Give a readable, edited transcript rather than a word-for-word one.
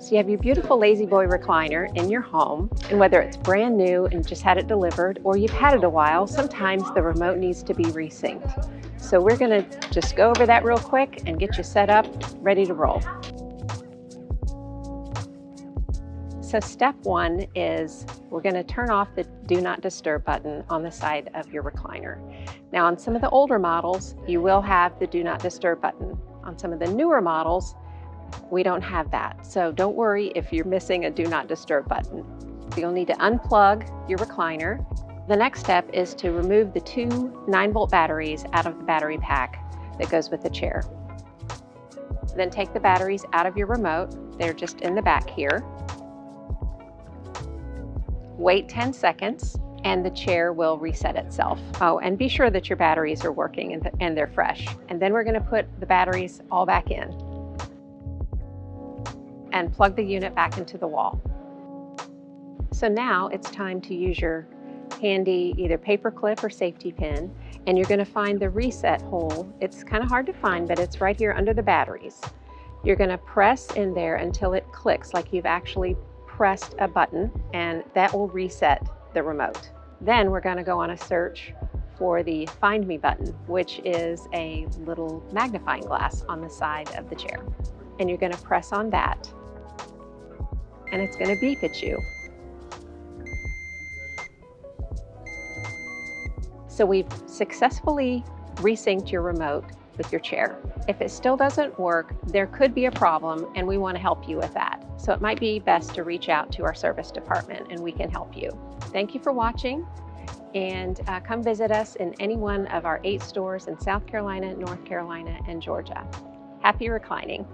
So you have your beautiful Lazy Boy recliner in your home, and whether it's brand new and just had it delivered or you've had it a while, sometimes the remote needs to be resynced. So we're going to just go over that real quick and get you set up, ready to roll. So step one is we're going to turn off the Do Not Disturb button on the side of your recliner. Now on some of the older models, you will have the Do Not Disturb button. On some of the newer models, we don't have that. So don't worry if you're missing a Do Not Disturb button. You'll need to unplug your recliner. The next step is to remove the two 9-volt batteries out of the battery pack that goes with the chair. Then take the batteries out of your remote. They're just in the back here. Wait 10 seconds and the chair will reset itself. Oh, and be sure that your batteries are working and they're fresh. And then we're going to put the batteries all back in and plug the unit back into the wall. So now it's time to use your handy either paper clip or safety pin, and you're going to find the reset hole. It's kind of hard to find, but it's right here under the batteries. You're going to press in there until it clicks, like you've actually pressed a button, and that will reset the remote. Then we're going to go on a search for the Find Me button, which is a little magnifying glass on the side of the chair. And you're going to press on that, and it's going to beep at you. So we've successfully resynced your remote with your chair. If it still doesn't work, there could be a problem and we want to help you with that. So it might be best to reach out to our service department and we can help you. Thank you for watching, and come visit us in any one of our 8 stores in South Carolina, North Carolina, and Georgia. Happy reclining.